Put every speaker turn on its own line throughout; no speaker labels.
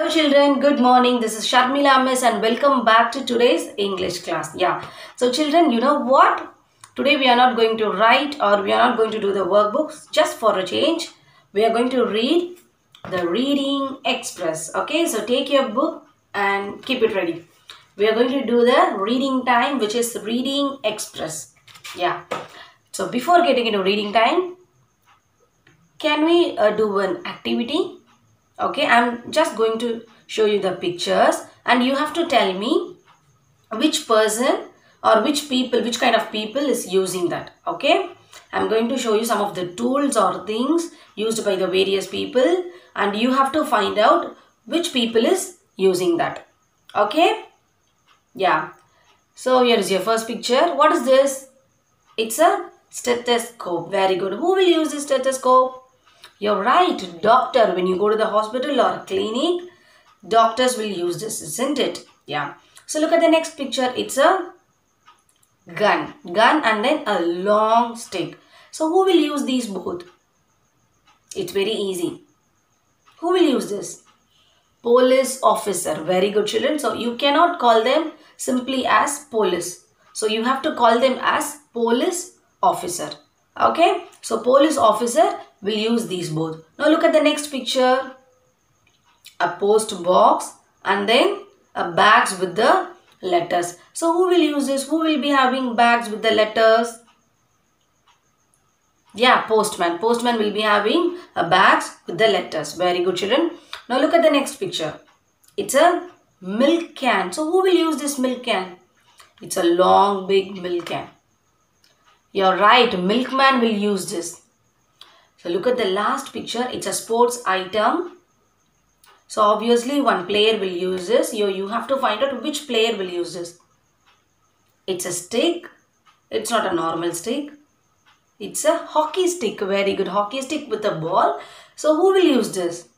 Hello children, good morning. This is Sharmila Miss and welcome back to today's English class. So children, you know what? Today we are not going to write or we are not going to do the workbooks. Just for a change, we are going to read the Reading Express. Okay, so take your book and keep it ready. We are going to do the reading time, which is Reading Express. So before getting into reading time, can we do an activity? Okay, I'm just going to show you the pictures and you have to tell me which person or which kind of people is using that. Okay, I'm going to show you some of the tools or things used by the various people and you have to find out which people is using that. Okay, so here is your first picture. What is this? It's a stethoscope. Very good. Who will use this stethoscope? You're right, doctor. When you go to the hospital or clinic, doctors will use this, isn't it? So look at the next picture. It's a gun. Gun and then a long stick. So who will use these both? It's very easy. Who will use this? Police officer. Very good, children. So you cannot call them simply as police. So you have to call them as police officer. Okay. So police officer will use these both. Now look at the next picture. A post box and then a bags with the letters. So who will use this? Who will be having bags with the letters? Postman. Postman will be having a bags with the letters. Very good, children. Now look at the next picture. It's a milk can. So who will use this milk can? It's a long big milk can. You're right. Milkman will use this. So look at the last picture. It's a sports item. So obviously one player will use this. You have to find out which player will use this. It's a stick. It's not a normal stick. It's a hockey stick. Very good. Hockey stick with a ball. So who will use this?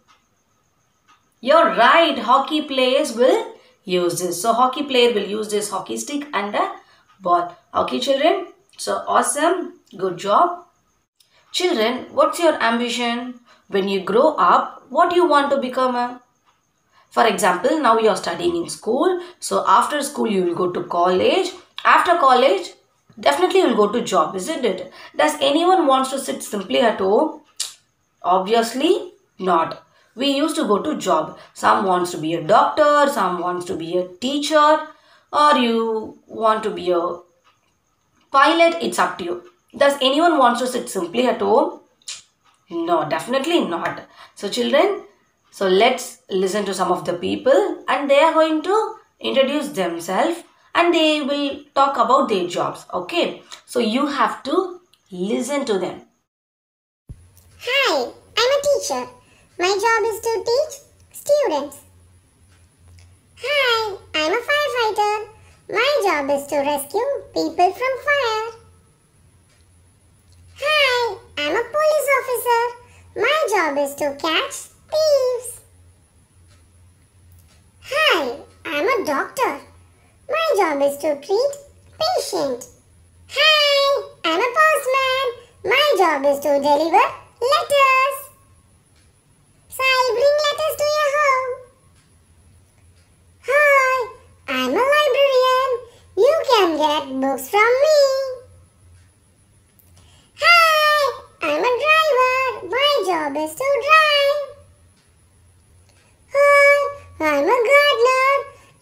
You're right. Hockey players will use this. So hockey player will use this hockey stick and a ball. Okay, children. So awesome. Good job. Children, what's your ambition? When you grow up, what do you want to become? For example, now you are studying in school. So after school, you will go to college. After college, definitely you will go to job, isn't it? Does anyone wants to sit simply at home? Obviously not. We used to go to job. Some wants to be a doctor, some wants to be a teacher, or you want to be a pilot. It's up to you. Does anyone wants to sit simply at home? No, definitely not. So children, so let's listen to some of the people and they are going to introduce themselves and they will talk about their jobs. Okay, so you have to listen to them.
Hi, I'm a teacher. My job is to teach students. Hi, I'm a firefighter. My job is to rescue people from fire. Hi, I'm a police officer. My job is to catch thieves. Hi, I'm a doctor. My job is to treat patient. Hi, I'm a postman. My job is to deliver letters. So I'll bring letters to your home. Hi, I'm a librarian. You can get books from me. Hi, I'm a driver. My job is to drive. Hi, I'm a gardener.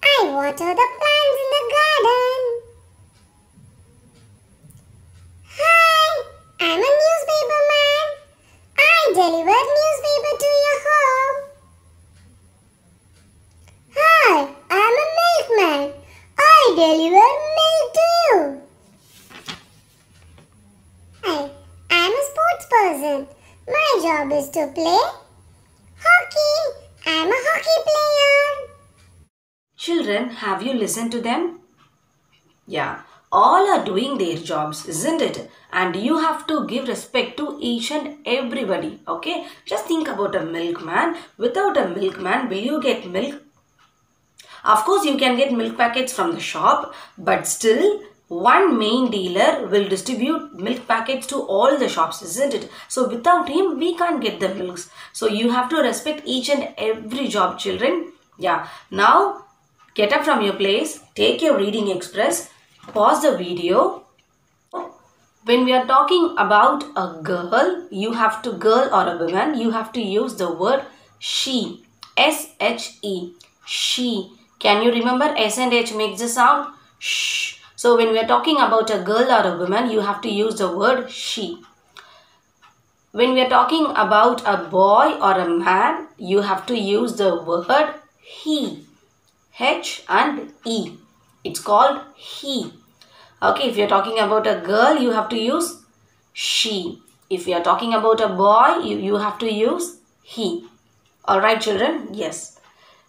I water the plants in the garden. Hi, I'm a newspaper man. I deliver newspaper to your home. Hi, I'm a milkman. I deliver milk to you. Hi, I'm a sports person. My job is to play hockey. I'm a hockey player.
Children, have you listened to them? All are doing their jobs, isn't it? And you have to give respect to each and everybody. Okay, just think about a milkman. Without a milkman, will you get milk? Of course, you can get milk packets from the shop, but still one main dealer will distribute milk packets to all the shops, isn't it? So without him, we can't get the milks. So you have to respect each and every job, children. Yeah. Now get up from your place. Take your reading express. Pause the video. When we are talking about a girl, you have to girl or a woman, you have to use the word she. S-H-E. She. Can you remember S and H makes the sound? Shh. So when we are talking about a girl or a woman, you have to use the word she. When we are talking about a boy or a man, you have to use the word he. H and E. It's called he. Okay, if you're talking about a girl, you have to use she. If you're talking about a boy, you have to use he. Alright children? Yes.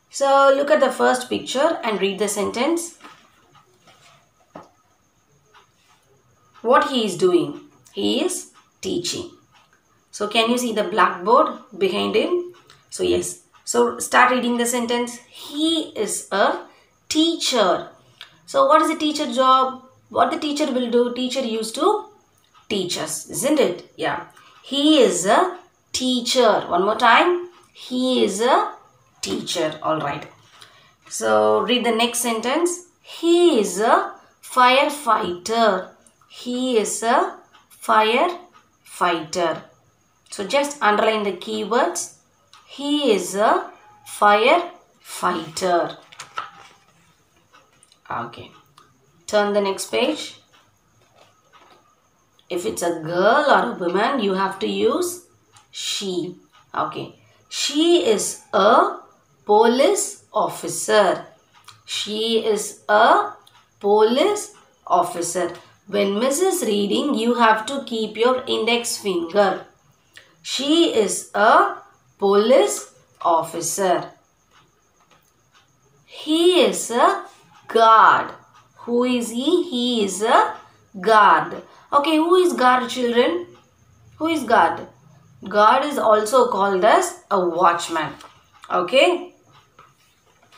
So look at the first picture and read the sentence. What he is doing? He is teaching. So can you see the blackboard behind him? So yes. So start reading the sentence. He is a teacher. So what is the teacher job? What the teacher will do? Teacher used to teach us, isn't it? Yeah. He is a teacher. One more time. He is a teacher. Alright. So read the next sentence. He is a firefighter. He is a firefighter. So just underline the keywords. He is a firefighter. Okay. Turn the next page. If it's a girl or a woman, you have to use she. Okay. She is a police officer. She is a police officer. When Miss is reading, you have to keep your index finger. She is a police officer. He is a guard. Who is he? He is a guard. Okay, who is guard, children? Who is guard? Guard is also called as a watchman. Okay?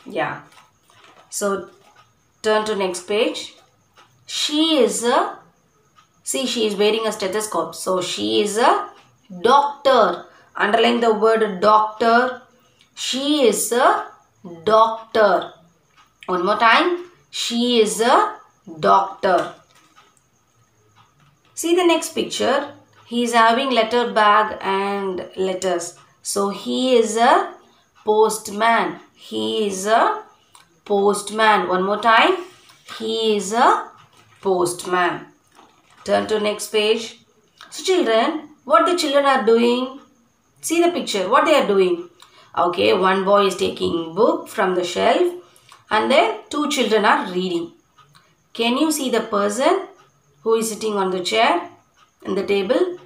Yeah. So, turn to next page. She is a, see, she is wearing a stethoscope. So, she is a doctor. Underline the word doctor. She is a doctor. One more time. She is a doctor. See the next picture. He is having letter bag and letters. So he is a postman. He is a postman. One more time. He is a postman. Turn to next page. So children, what the children are doing? See the picture. What they are doing? Okay, one boy is taking book from the shelf. And then two children are reading. Can you see the person who is sitting on the chair in the table?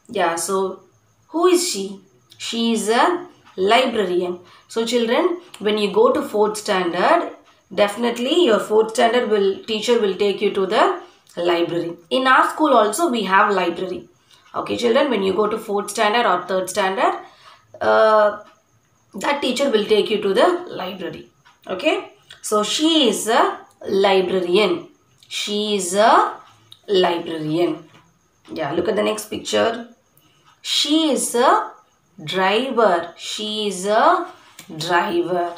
Yeah, so who is she? She is a librarian. So children, when you go to 4th standard, definitely your 4th standard teacher will take you to the library. In our school also we have library. Okay children, when you go to 4th standard or 3rd standard, that teacher will take you to the library. Okay. So, she is a librarian. She is a librarian. Yeah, look at the next picture. She is a driver. She is a driver.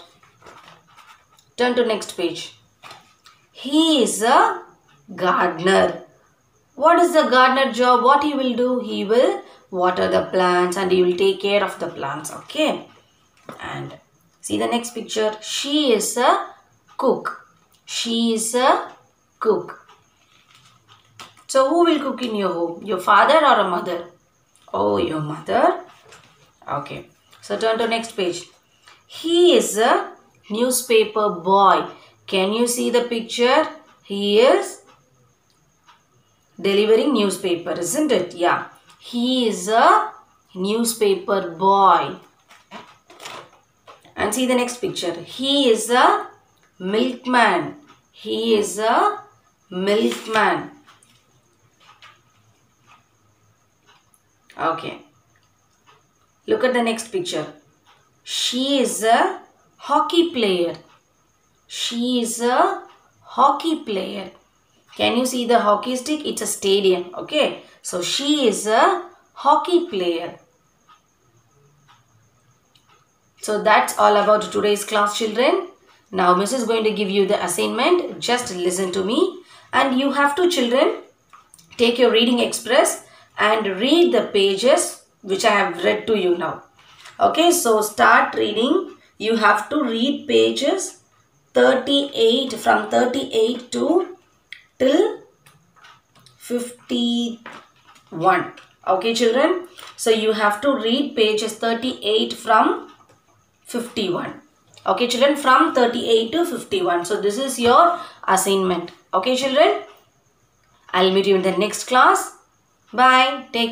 Turn to next page. He is a gardener. What is the gardener job? What he will do? He will water the plants and he will take care of the plants. Okay. And see the next picture. She is a cook. She is a cook. So who will cook in your home? Your father or a mother? Oh, your mother. Okay. So turn to next page. He is a newspaper boy. Can you see the picture? He is delivering newspaper, isn't it? Yeah. He is a newspaper boy. And see the next picture. He is a milkman. He is a milkman. Okay. Look at the next picture. She is a hockey player. She is a hockey player. Can you see the hockey stick? It's a stadium. Okay. So she is a hockey player. So that's all about today's class, children. Now Miss is going to give you the assignment. Just listen to me. And you have to, children, take your reading express and read the pages which I have read to you now. Okay, so start reading. You have to read pages 38, from 38 to till 51. Okay, children. So you have to read pages 38 from 51. Okay, children, from 38 to 51. So this is your assignment. Okay, children. I'll meet you in the next class. Bye. Take care.